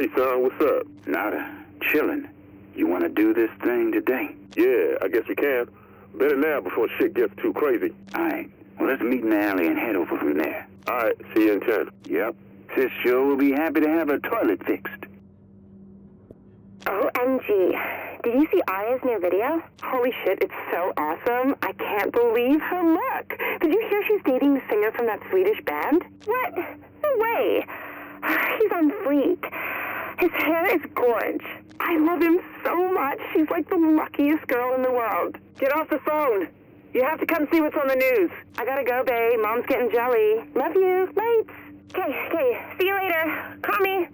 Hey, son, what's up? Nada. Chillin'. You want to do this thing today? Yeah, I guess we can. Better now before shit gets too crazy. Alright. Well, let's meet in the alley and head over from there. Alright, see you in 10. Yep. Sis sure will be happy to have her toilet fixed. OMG. Did you see Aya's new video? Holy shit, it's so awesome. I can't believe her look. Did you hear she's dating the singer from that Swedish band? What? No way. He's on fleek. His hair is gorge. I love him so much. She's like the luckiest girl in the world. Get off the phone. You have to come see what's on the news. I gotta go, babe. Mom's getting jelly. Love you. Lights. Okay. See you later. Call me.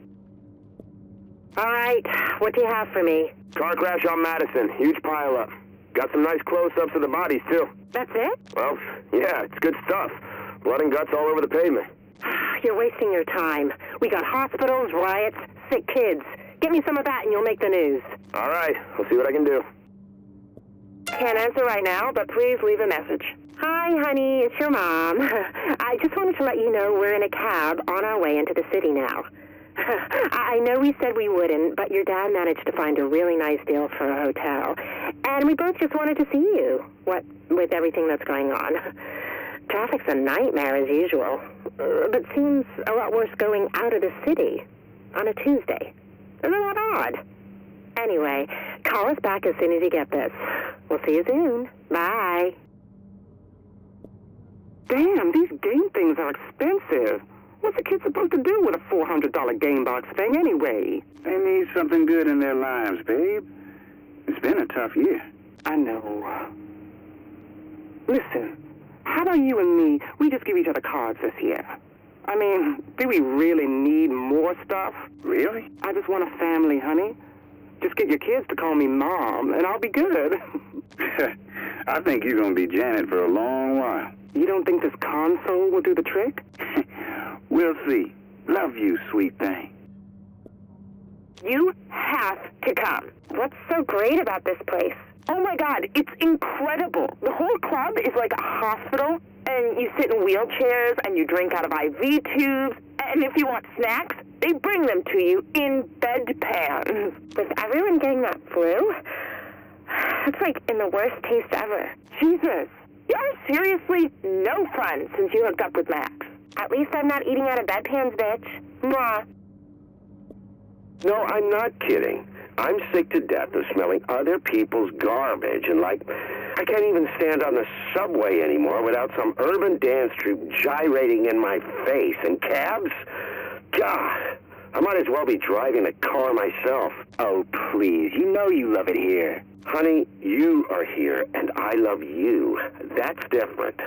All right. What do you have for me? Car crash on Madison. Huge pileup. Got some nice close-ups of the bodies, too. That's it? Well, yeah, it's good stuff. Blood and guts all over the pavement. You're wasting your time. We got hospitals, riots, sick kids. Get me some of that and you'll make the news. All right. I'll see what I can do. Can't answer right now, but please leave a message. Hi, honey. It's your mom. I just wanted to let you know we're in a cab on our way into the city now. I know we said we wouldn't, but your dad managed to find a really nice deal for a hotel. And we both just wanted to see you, what with everything that's going on. Traffic's a nightmare as usual, but seems a lot worse going out of the city on a Tuesday. Isn't that odd? Anyway, call us back as soon as you get this. We'll see you soon. Bye. Damn, these game things are expensive. What's a kid supposed to do with a $400 game box thing anyway? They need something good in their lives, babe. It's been a tough year. I know. Listen, how about you and me, we just give each other cards this year? I mean, do we really need more stuff? Really? I just want a family, honey. Just get your kids to call me Mom, and I'll be good. I think you're going to be Janet for a long while. You don't think this console will do the trick? We'll see. Love you, sweet thing. You have to come. What's so great about this place? Oh my God, it's incredible. The whole club is like a hospital, and you sit in wheelchairs, and you drink out of IV tubes, and if you want snacks, they bring them to you in bedpans. With everyone getting that flu, it's like in the worst taste ever. Jesus, you're seriously no fun since you hooked up with Max. At least I'm not eating out of bedpans, bitch. Mwah. No, I'm not kidding. I'm sick to death of smelling other people's garbage and, I can't even stand on the subway anymore without some urban dance troupe gyrating in my face. And cabs? God, I might as well be driving a car myself. Oh, please. You know you love it here. Honey, you are here, and I love you. That's different.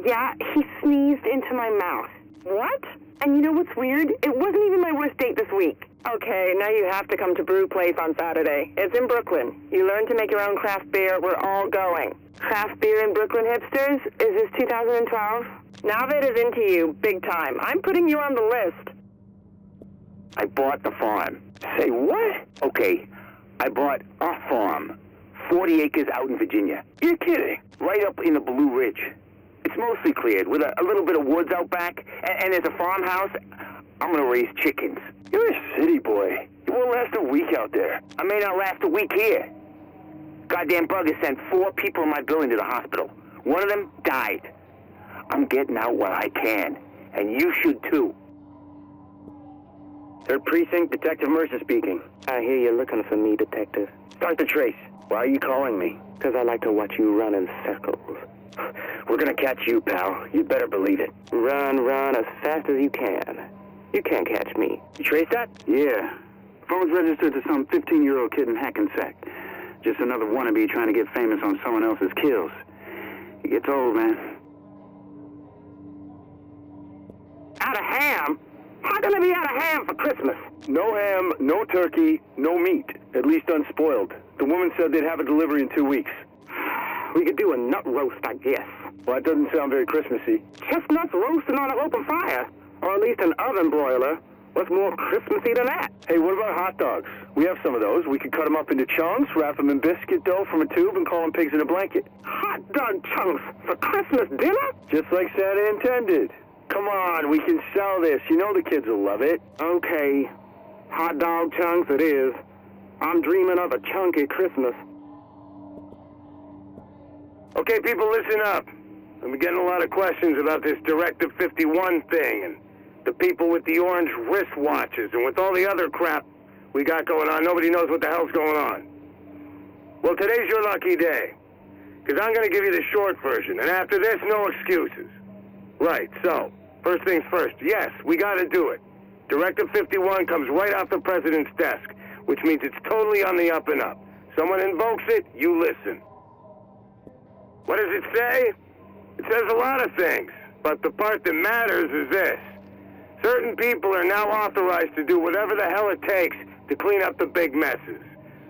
Yeah, he sneezed into my mouth. What? And you know what's weird? It wasn't even my worst date this week. Okay, now you have to come to Brew Place on Saturday. It's in Brooklyn. You learn to make your own craft beer. We're all going. Craft beer in Brooklyn, hipsters? Is this 2012? Navid is into you, big time. I'm putting you on the list. I bought the farm. Say what? Okay, I bought a farm. 40 acres out in Virginia. You're kidding. Right up in the Blue Ridge. It's mostly cleared with a little bit of woods out back, and there's a farmhouse. I'm gonna raise chickens. You're a city boy. You won't last a week out there. I may not last a week here. Goddamn bug has sent 4 people in my building to the hospital. One of them died. I'm getting out while I can, and you should too. Third Precinct, Detective Mercer speaking. I hear you're looking for me, Detective. Start the trace. Why are you calling me? Because I like to watch you run in circles. We're gonna catch you, pal. You better believe it. Run as fast as you can. You can't catch me. You trace that? Yeah. Phone's registered to some 15-year-old kid in Hackensack. Just another wannabe trying to get famous on someone else's kills. It gets old, man. Out of ham? How can I be out of ham for Christmas? No ham, no turkey, no meat. At least unspoiled. The woman said they'd have a delivery in 2 weeks. We could do a nut roast, I guess. Well, that doesn't sound very Christmassy. Chestnuts roasting on an open fire. Or at least an oven broiler. What's more Christmassy than that? Hey, what about hot dogs? We have some of those. We could cut them up into chunks, wrap them in biscuit dough from a tube, and call them pigs in a blanket. Hot dog chunks for Christmas dinner? Just like Santa intended. Come on, we can sell this. You know the kids will love it. Okay. Hot dog chunks it is. I'm dreaming of a chunky Christmas. Okay, people, listen up. I've been getting a lot of questions about this Directive 51 thing and the people with the orange wristwatches and with all the other crap we got going on. Nobody knows what the hell's going on. Well, today's your lucky day, because I'm going to give you the short version, and after this, no excuses. Right, so, first things first. Yes, we got to do it. Directive 51 comes right off the president's desk, which means it's totally on the up and up. Someone invokes it, you listen. What does it say? It says a lot of things, but the part that matters is this. Certain people are now authorized to do whatever the hell it takes to clean up the big messes.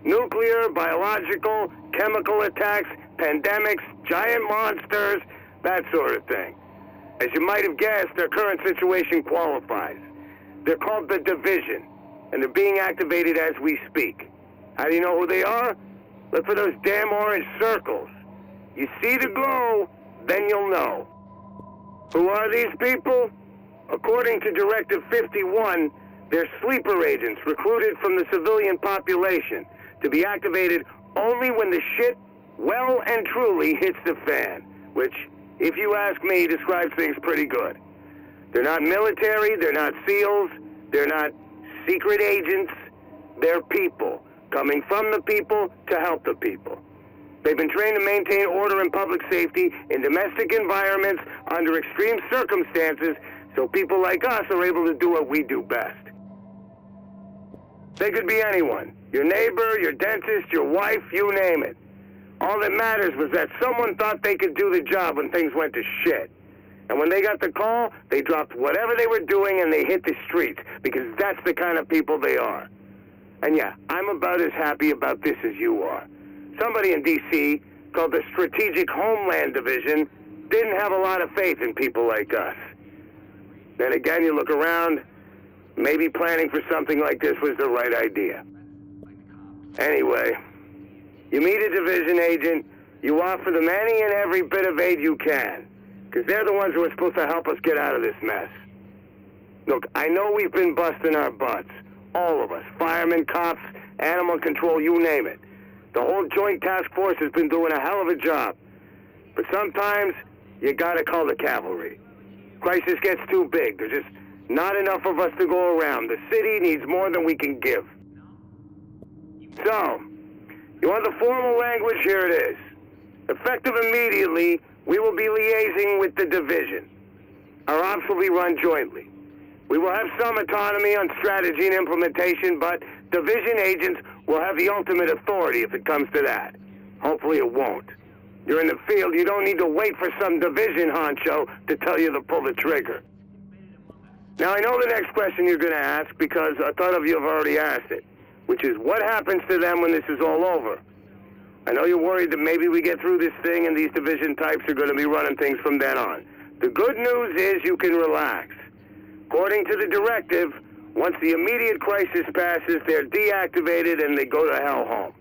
Nuclear, biological, chemical attacks, pandemics, giant monsters, that sort of thing. As you might have guessed, their current situation qualifies. They're called the Division, and they're being activated as we speak. How do you know who they are? Look for those damn orange circles. You see the glow, then you'll know. Who are these people? According to Directive 51, they're sleeper agents recruited from the civilian population to be activated only when the shit well and truly hits the fan, which, if you ask me, describes things pretty good. They're not military, they're not SEALs, they're not secret agents, they're people, coming from the people to help the people. They've been trained to maintain order and public safety in domestic environments under extreme circumstances, so people like us are able to do what we do best. They could be anyone. Your neighbor, your dentist, your wife, you name it. All that matters was that someone thought they could do the job when things went to shit. And when they got the call, they dropped whatever they were doing and they hit the streets, because that's the kind of people they are. And yeah, I'm about as happy about this as you are. Somebody in D.C., called the Strategic Homeland Division, didn't have a lot of faith in people like us. Then again, you look around, maybe planning for something like this was the right idea. Anyway, you meet a division agent, you offer them any and every bit of aid you can, because they're the ones who are supposed to help us get out of this mess. Look, I know we've been busting our butts, all of us, firemen, cops, animal control, you name it. The whole joint task force has been doing a hell of a job. But sometimes, you gotta call the cavalry. Crisis gets too big. There's just not enough of us to go around. The city needs more than we can give. So, you want the formal language? Here it is. Effective immediately, we will be liaising with the division. Our ops will be run jointly. We will have some autonomy on strategy and implementation, but division agents will have the ultimate authority if it comes to that. Hopefully it won't. You're in the field, you don't need to wait for some division honcho to tell you to pull the trigger. Now, I know the next question you're going to ask, because a ton of you have already asked it, which is, what happens to them when this is all over? I know you're worried that maybe we get through this thing and these division types are going to be running things from then on. The good news is you can relax. According to the directive, once the immediate crisis passes, they're deactivated and they go to hell home.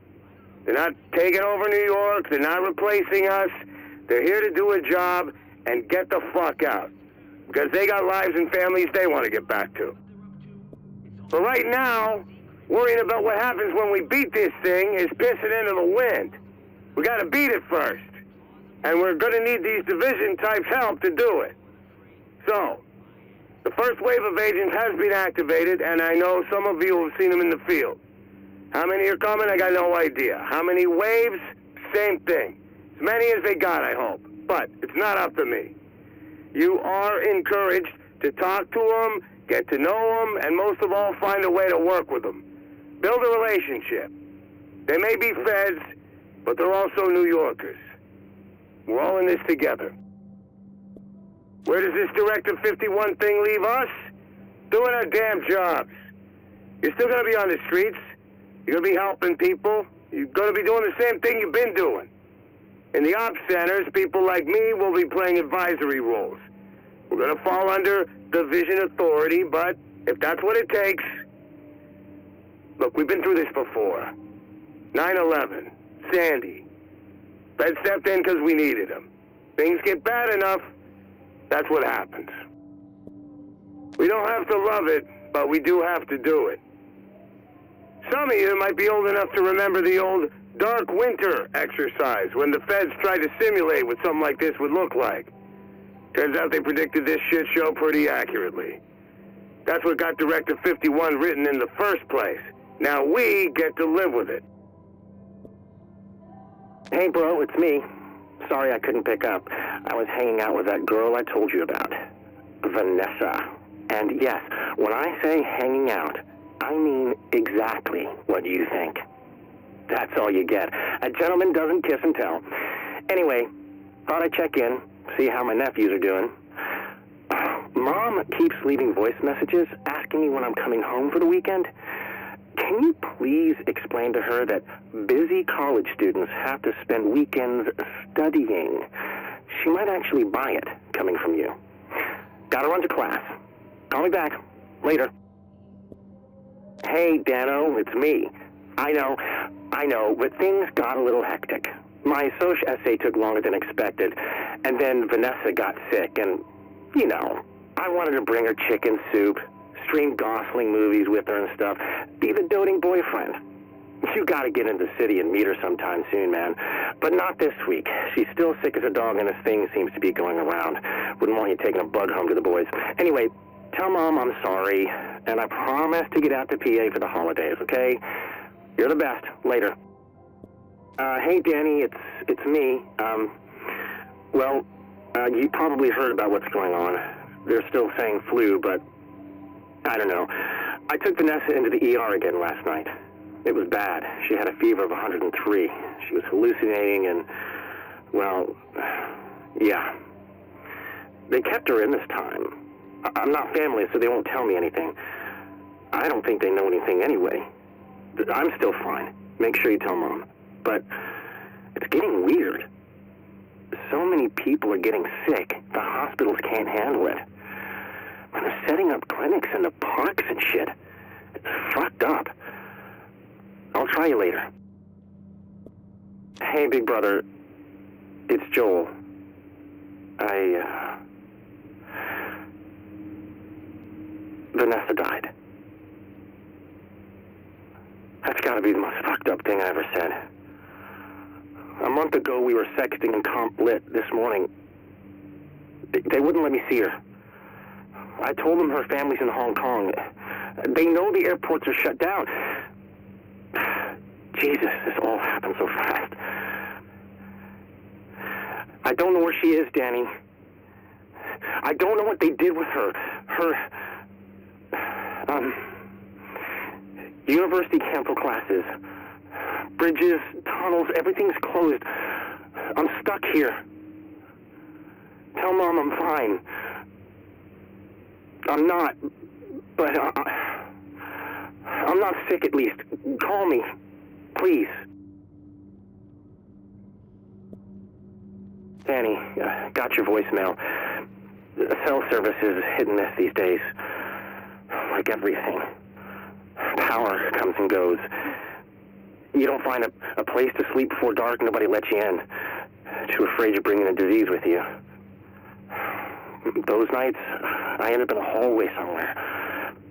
They're not taking over New York, they're not replacing us. They're here to do a job and get the fuck out, because they got lives and families they want to get back to. But right now, worrying about what happens when we beat this thing is pissing into the wind. We got to beat it first, and we're going to need these division types' help to do it. So, the first wave of agents has been activated, and I know some of you have seen them in the field. How many are coming? I got no idea. How many waves? Same thing. As many as they got, I hope. But it's not up to me. You are encouraged to talk to them, get to know them, and most of all, find a way to work with them. Build a relationship. They may be feds, but they're also New Yorkers. We're all in this together. Where does this Directive 51 thing leave us? Doing our damn jobs. You're still going to be on the streets. You're going to be helping people. You're going to be doing the same thing you've been doing. In the ops centers, people like me will be playing advisory roles. We're going to fall under division authority, but if that's what it takes... Look, we've been through this before. 9/11, Sandy. Fed stepped in because we needed them. Things get bad enough, that's what happens. We don't have to love it, but we do have to do it. Some of you might be old enough to remember the old Dark Winter exercise when the feds tried to simulate what something like this would look like. Turns out they predicted this shit show pretty accurately. That's what got Directive 51 written in the first place. Now we get to live with it. Hey, bro, it's me. Sorry I couldn't pick up. I was hanging out with that girl I told you about, Vanessa. And yes, when I say hanging out, I mean exactly what you think. That's all you get. A gentleman doesn't kiss and tell. Anyway, thought I'd check in, see how my nephews are doing. Mom keeps leaving voice messages asking me when I'm coming home for the weekend. Can you please explain to her that busy college students have to spend weekends studying? She might actually buy it, coming from you. Gotta run to class. Call me back. Later. Hey, Dano, it's me. I know, but things got a little hectic. My social essay took longer than expected, and then Vanessa got sick, and, you know, I wanted to bring her chicken soup, stream Gosling movies with her and stuff, be the doting boyfriend. You gotta get into the city and meet her sometime soon, man. But not this week. She's still sick as a dog, and this thing seems to be going around. Wouldn't want you taking a bug home to the boys. Anyway, tell Mom I'm sorry, and I promise to get out to PA for the holidays, okay? You're the best. Later. Hey, Danny, it's me. You probably heard about what's going on. They're still saying flu, but I don't know. I took Vanessa into the ER again last night. It was bad. She had a fever of 103. She was hallucinating and, well, yeah. They kept her in this time. I'm not family, so they won't tell me anything. I don't think they know anything anyway. I'm still fine. Make sure you tell Mom. But it's getting weird. So many people are getting sick, the hospitals can't handle it. And they're setting up clinics in the parks and shit. It's fucked up. I'll try you later. Hey, big brother. It's Joel. Vanessa died. That's gotta be the most fucked up thing I ever said. A month ago, we were sexting in Comp Lit this morning. They wouldn't let me see her. I told them her family's in Hong Kong. They know the airports are shut down. Jesus, this all happened so fast. I don't know where she is, Danny. I don't know what they did with her. University cancel classes. Bridges, tunnels, everything's closed. I'm stuck here. Tell Mom I'm fine. I'm not, but I'm not sick at least. Call me, please. Danny, got your voicemail. Cell service is hit and miss these days. Like everything. Power comes and goes. You don't find a place to sleep before dark, nobody lets you in. Too afraid you're bringing a disease with you. Those nights, I ended up in a hallway somewhere.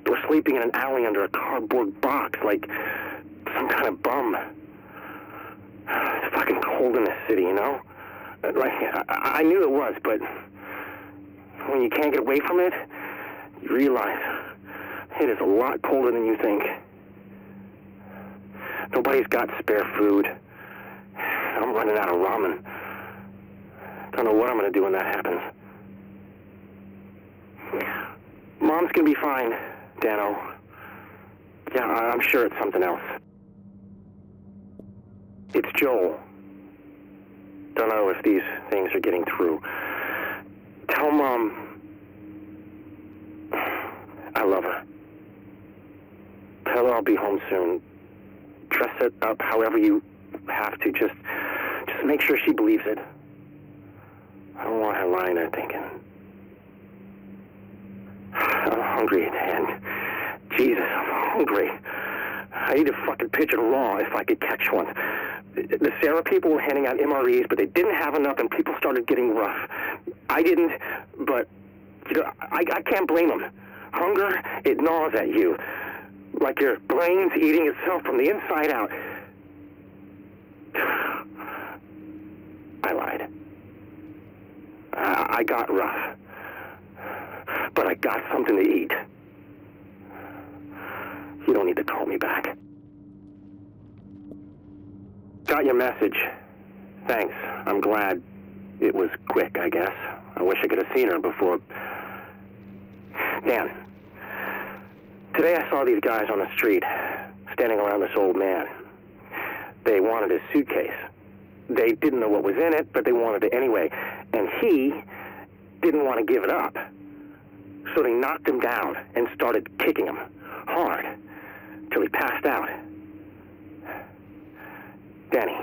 Or sleeping in an alley under a cardboard box, like some kind of bum. It's fucking cold in this city, you know? Like, I knew it was, but when you can't get away from it, you realize it is a lot colder than you think. Nobody's got spare food. I'm running out of ramen. Don't know what I'm going to do when that happens. Mom's going to be fine, Dano. Yeah, I'm sure it's something else. It's Joel. Don't know if these things are getting through. Tell Mom I love her. Tell her I'll be home soon. Dress it up however you have to. Just make sure she believes it. I don't want her lying there thinking. I'm hungry, and Jesus, I'm hungry. I need a fucking pigeon raw if I could catch one. The Sarah people were handing out MREs, but they didn't have enough, and people started getting rough. I didn't, but you know, I can't blame them. Hunger, it gnaws at you, like your brain's eating itself from the inside out. I lied. I got rough. But I got something to eat. You don't need to call me back. Got your message. Thanks. I'm glad it was quick, I guess. I wish I could have seen her before. Dan, today I saw these guys on the street, standing around this old man. They wanted his suitcase. They didn't know what was in it, but they wanted it anyway. And he didn't want to give it up. So they knocked him down and started kicking him hard till he passed out. Danny,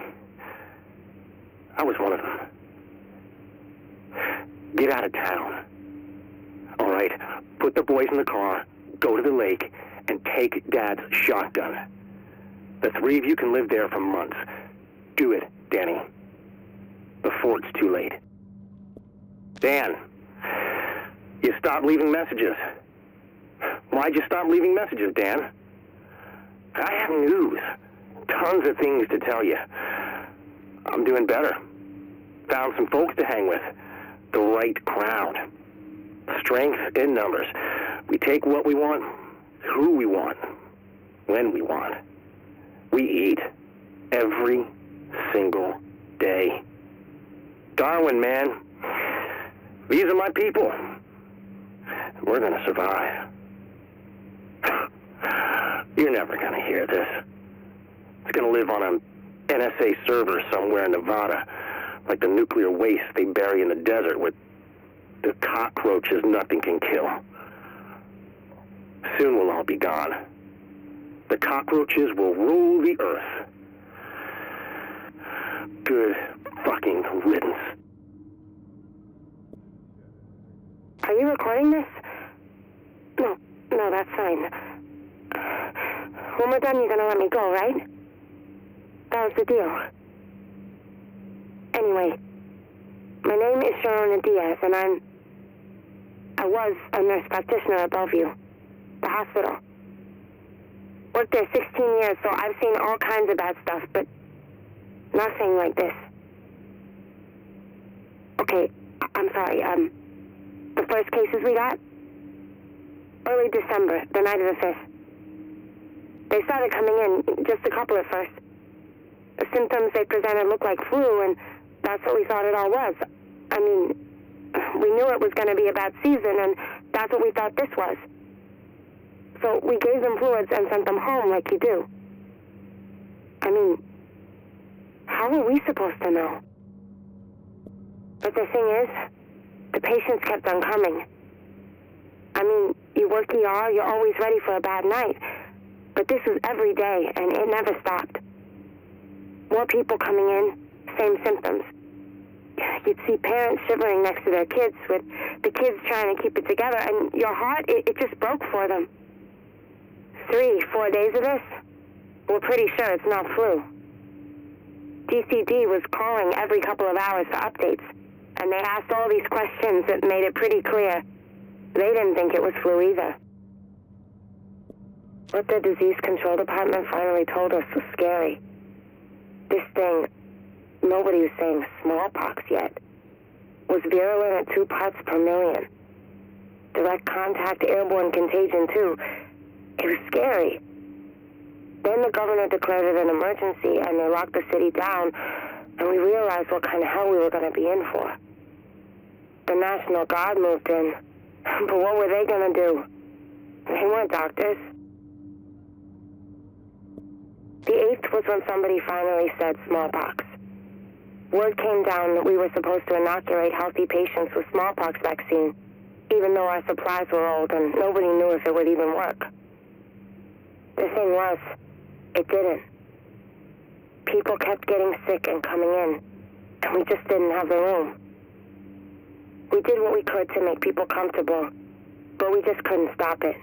I was one of them. Get out of town. All right, put the boys in the car, go to the lake, and take Dad's shotgun. The three of you can live there for months. Do it, Danny, before it's too late. Dan, you stopped leaving messages. Why'd you stop leaving messages, Dan? I have news. Tons of things to tell you. I'm doing better. Found some folks to hang with. The right crowd. Strength in numbers. We take what we want, who we want, when we want. We eat every single day. Darwin, man. These are my people. We're gonna survive. You're never gonna hear this. It's gonna live on an NSA server somewhere in Nevada, like the nuclear waste they bury in the desert with the cockroaches nothing can kill. Soon we'll all be gone. The cockroaches will rule the earth. Good fucking riddance. Are you recording this? No, that's fine. When we're done, you're gonna let me go, right? That was the deal. Anyway, my name is Sharona Diaz, and I was a nurse practitioner at Bellevue, the hospital. Worked there 16 years, so I've seen all kinds of bad stuff, but nothing like this. Okay, I'm sorry, the first cases we got? Early December, the night of the 5th. They started coming in, just a couple at first. The symptoms they presented looked like flu, and that's what we thought it all was. I mean, we knew it was going to be a bad season, and that's what we thought this was. So we gave them fluids and sent them home like you do. I mean, how are we supposed to know? But the thing is, the patients kept on coming. I mean, you work ER, you're always ready for a bad night. But this was every day, and it never stopped. More people coming in, same symptoms. You'd see parents shivering next to their kids, with the kids trying to keep it together, and your heart, it just broke for them. 3-4 days of this, we're pretty sure it's not flu. DCD was calling every couple of hours for updates, and they asked all these questions that made it pretty clear they didn't think it was flu either. What the disease control department finally told us was scary. This thing, nobody was saying smallpox yet, was virulent at 2 parts per million. Direct contact airborne contagion too. It was scary. Then the governor declared it an emergency and they locked the city down, and we realized what kind of hell we were going to be in for. The National Guard moved in, but what were they going to do? They weren't doctors. The 8th was when somebody finally said smallpox. Word came down that we were supposed to inoculate healthy patients with smallpox vaccine, even though our supplies were old and nobody knew if it would even work. The thing was, it didn't. People kept getting sick and coming in, and we just didn't have the room. We did what we could to make people comfortable, but we just couldn't stop it.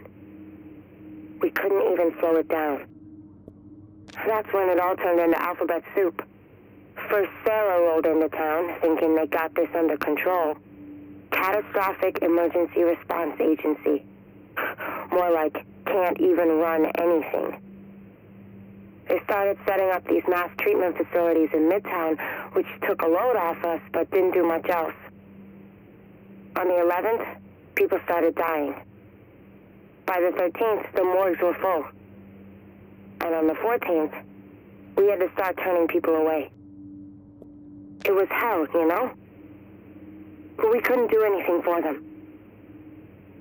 We couldn't even slow it down. That's when it all turned into alphabet soup. First, Sarah rolled into town, thinking they got this under control. Catastrophic Emergency Response Agency. More like, can't even run anything. They started setting up these mass treatment facilities in Midtown, which took a load off us, but didn't do much else. On the 11th, people started dying. By the 13th, the morgues were full. And on the 14th, we had to start turning people away. It was hell, you know? But we couldn't do anything for them.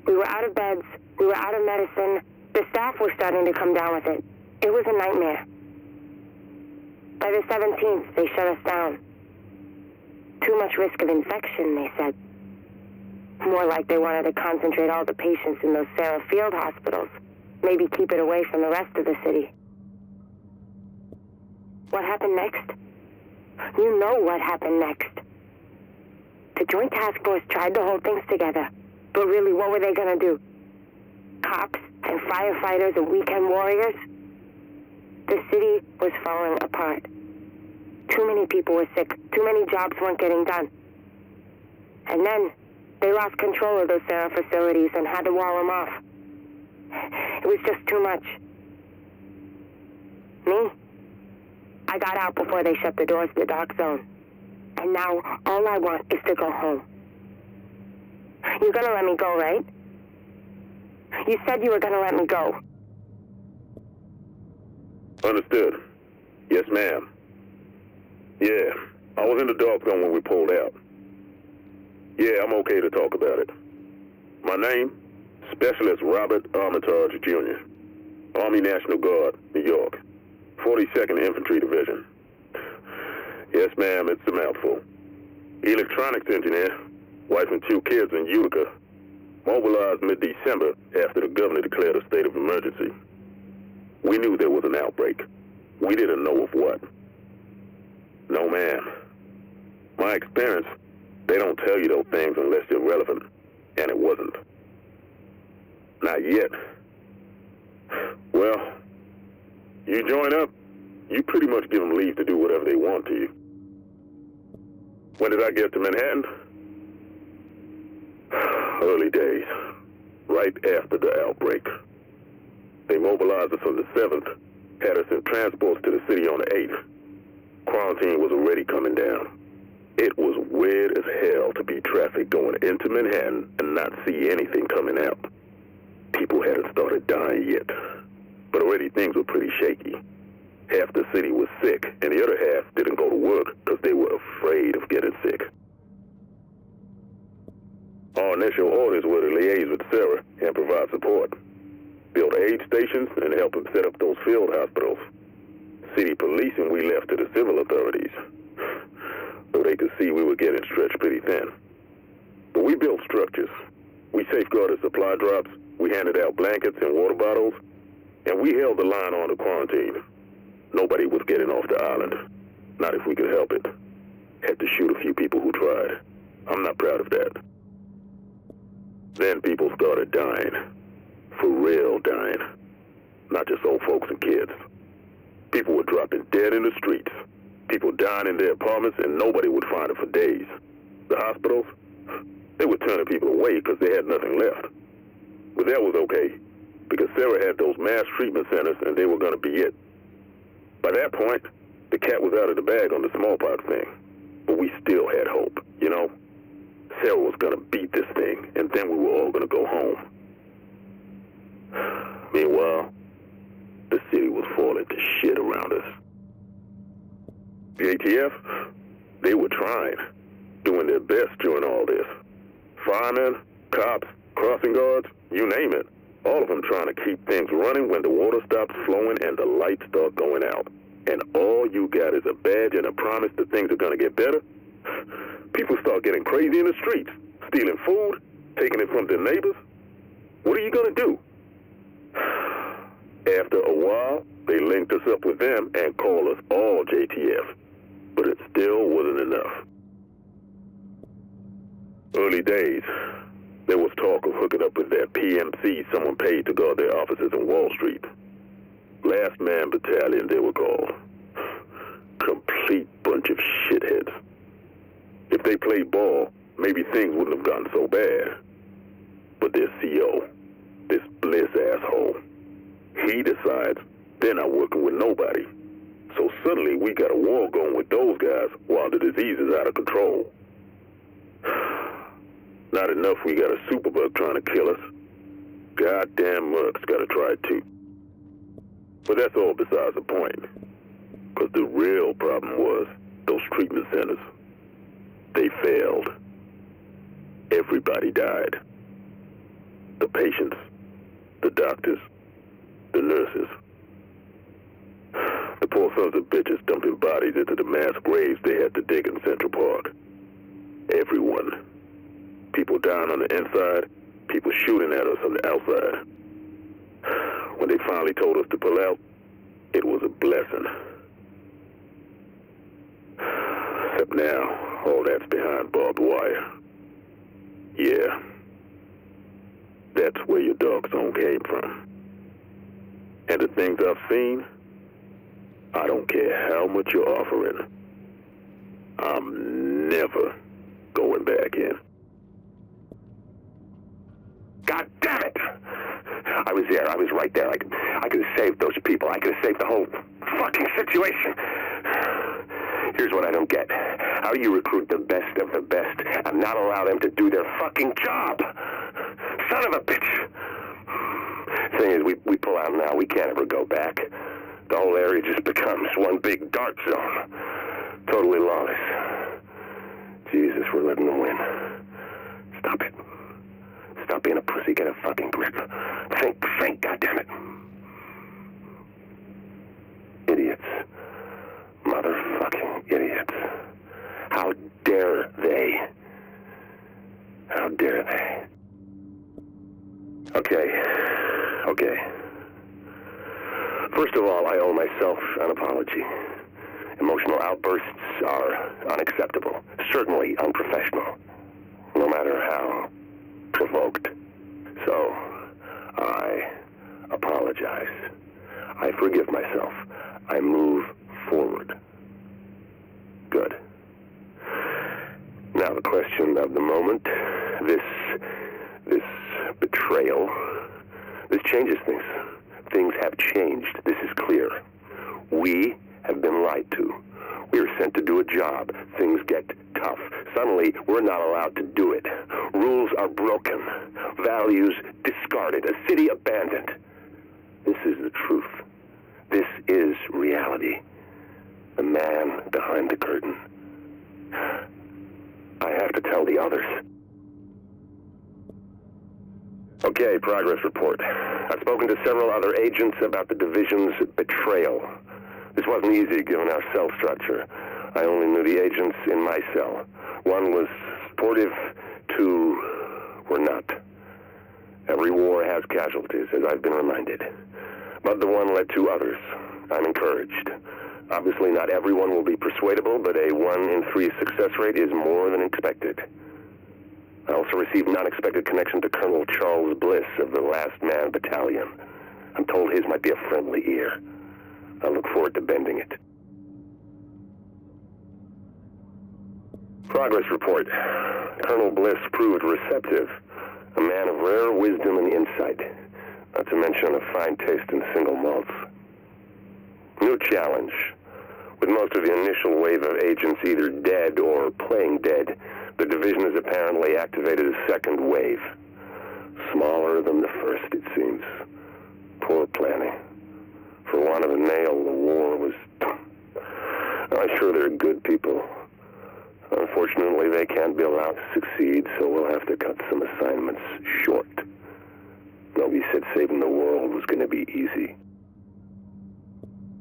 We were out of beds, we were out of medicine, the staff were starting to come down with it. It was a nightmare. By the 17th, they shut us down. Too much risk of infection, they said. More like they wanted to concentrate all the patients in those Sarah Field hospitals. Maybe keep it away from the rest of the city. What happened next? You know what happened next. The Joint Task Force tried to hold things together. But really, what were they gonna do? Cops and firefighters and weekend warriors? The city was falling apart. Too many people were sick. Too many jobs weren't getting done. And then, they lost control of those Sarah facilities and had to wall them off. It was just too much. Me? I got out before they shut the doors to the dark zone. And now, all I want is to go home. You're gonna let me go, right? You said you were gonna let me go. Understood. Yes, ma'am. Yeah, I was in the dark zone when we pulled out. Yeah, I'm okay to talk about it. My name? Specialist Robert Armitage, Jr. Army National Guard, New York. 42nd Infantry Division. Yes, ma'am, it's a mouthful. Electronics engineer, wife and 2 kids in Utica. Mobilized mid-December after the governor declared a state of emergency. We knew there was an outbreak. We didn't know of what. No, ma'am. My experience, they don't tell you those things unless you're relevant, and it wasn't. Not yet. Well, you join up, you pretty much give them leave to do whatever they want to you. When did I get to Manhattan? Early days, right after the outbreak. They mobilized us on the 7th, had us in transports to the city on the 8th. Quarantine was already coming down. It was weird as hell to be traffic going into Manhattan and not see anything coming out. People hadn't started dying yet, but already things were pretty shaky. Half the city was sick, and the other half didn't go to work because they were afraid of getting sick. Our initial orders were to liaise with Sarah and provide support. Build aid stations and help them set up those field hospitals. City policing we left to the civil authorities, so they could see we were getting stretched pretty thin. But we built structures. We safeguarded supply drops, we handed out blankets and water bottles, and we held the line on the quarantine. Nobody was getting off the island. Not if we could help it. Had to shoot a few people who tried. I'm not proud of that. Then people started dying. For real dying. Not just old folks and kids. People were dropping dead in the streets. People dying in their apartments and nobody would find them for days. The hospitals, they were turning people away because they had nothing left. But that was okay, because Sarah had those mass treatment centers and they were going to be it. By that point, the cat was out of the bag on the smallpox thing. But we still had hope, you know? Sarah was going to beat this thing, and then we were all going to go home. Meanwhile, the city was falling to shit around us. The ATF, they were trying, doing their best during all this. Firemen, cops, crossing guards, you name it. All of them trying to keep things running when the water stops flowing and the lights start going out. And all you got is a badge and a promise that things are going to get better. People start getting crazy in the streets, stealing food, taking it from their neighbors. What are you going to do? After a while, they linked us up with them and called us all JTF. But it still wasn't enough. Early days, there was talk of hooking up with that PMC someone paid to guard their offices on Wall Street. Last Man Battalion, they were called. Complete bunch of shitheads. If they played ball, maybe things wouldn't have gotten so bad. But their CO, This Bliss asshole. He decides they're not working with nobody. So suddenly we got a war going with those guys while the disease is out of control. Not enough we got a superbug trying to kill us. Goddamn Merc's gotta try it too. But that's all besides the point. Because the real problem was those treatment centers. They failed. Everybody died. The patients, the doctors, the nurses. The poor sons of bitches dumping bodies into the mass graves they had to dig in Central Park. Everyone. People down on the inside, people shooting at us on the outside. When they finally told us to pull out, it was a blessing. Except now, all that's behind barbed wire. Yeah. That's where your dog zone came from. And the things I've seen, I don't care how much you're offering. I'm never going back in. God damn it! I was there. I was right there. I could have saved those people. I could have saved the whole fucking situation. Here's what I don't get. How do you recruit the best of the best and not allow them to do their fucking job? Son of a bitch! Thing is, we pull out now. We can't ever go back. The whole area just becomes one big dark zone. Totally lawless. Jesus, we're letting them win. Stop it. Stop being a pussy. Get a fucking grip. Think, goddammit. Idiots. Motherfucking idiots. How dare they? How dare they? Okay. First of all, I owe myself an apology. Emotional outbursts are unacceptable, certainly unprofessional, no matter how provoked. So, I apologize. I forgive myself. I move forward. Good. Now the question of the moment, this betrayal, this changes things. Things have changed. This is clear. We have been lied to. We are sent to do a job. Things get tough. Suddenly, we're not allowed to do it. Rules are broken. Values discarded. A city abandoned. This is the truth. This is reality. The man behind the curtain. I have to tell the others. Okay, progress report. I've spoken to several other agents about the division's betrayal. This wasn't easy given our cell structure. I only knew the agents in my cell. One was supportive, two were not. Every war has casualties, as I've been reminded. But the one led to others. I'm encouraged. Obviously not everyone will be persuadable, but a 1 in 3 success rate is more than expected. I also received an unexpected connection to Colonel Charles Bliss of the Last Man Battalion. I'm told his might be a friendly ear. I look forward to bending it. Progress report. Colonel Bliss proved receptive. A man of rare wisdom and insight. Not to mention a fine taste in single malts. New challenge. With most of the initial wave of agents either dead or playing dead, the division has apparently activated a second wave. Smaller than the first, it seems. Poor planning. For want of a nail, the war was... I'm sure they're good people. Unfortunately, they can't be allowed to succeed, so we'll have to cut some assignments short. Nobody said saving the world was going to be easy.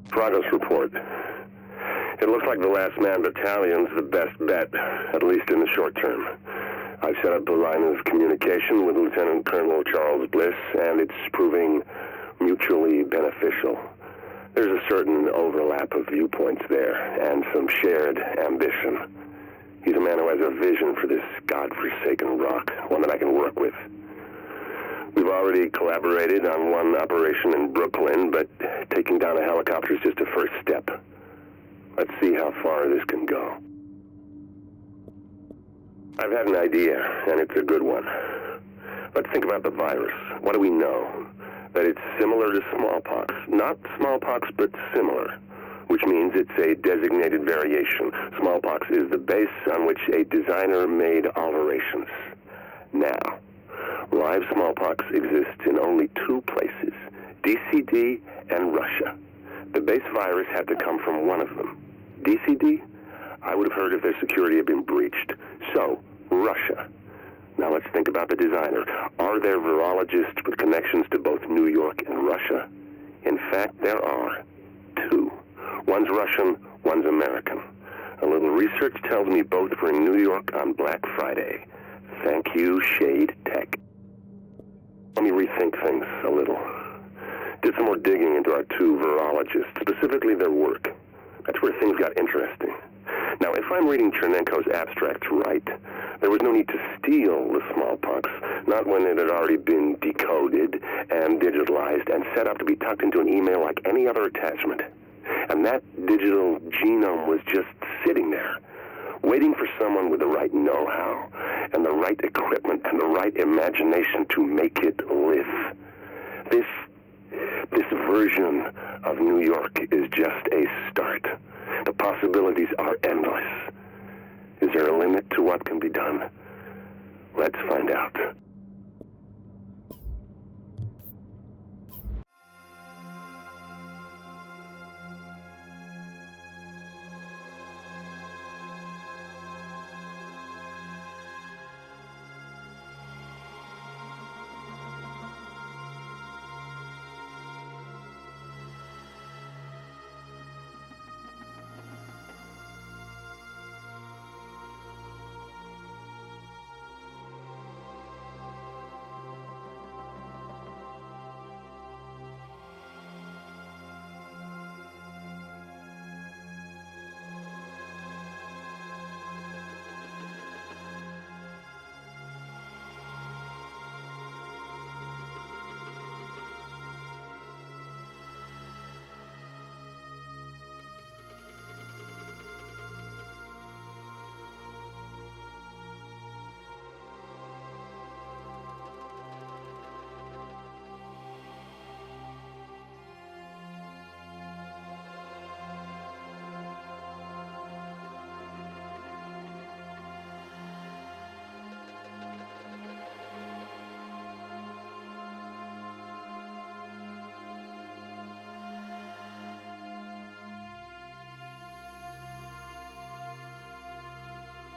Progress report. It looks like the Last Man Battalion's the best bet, at least in the short term. I've set up a line of communication with Lieutenant Colonel Charles Bliss, and it's proving mutually beneficial. There's a certain overlap of viewpoints there, and some shared ambition. He's a man who has a vision for this godforsaken rock, one that I can work with. We've already collaborated on one operation in Brooklyn, but taking down a helicopter is just a first step. Let's see how far this can go. I've had an idea, and it's a good one. Let's think about the virus. What do we know? That it's similar to smallpox. Not smallpox, but similar, which means it's a designated variation. Smallpox is the base on which a designer made alterations. Now, live smallpox exists in only two places, DCD and Russia. The base virus had to come from one of them. DCD? I would have heard if their security had been breached. So, Russia. Now let's think about the designer. Are there virologists with connections to both New York and Russia? In fact, there are. Two. One's Russian, one's American. A little research tells me both were in New York on Black Friday. Thank you, Shade Tech. Let me rethink things a little. Did some more digging into our two virologists, specifically their work. That's where things got interesting. Now, if I'm reading Chernenko's abstracts right, there was no need to steal the smallpox, not when it had already been decoded and digitalized and set up to be tucked into an email like any other attachment. And that digital genome was just sitting there, waiting for someone with the right know-how and the right equipment and the right imagination to make it live. This version of New York is just a start. The possibilities are endless. Is there a limit to what can be done? Let's find out.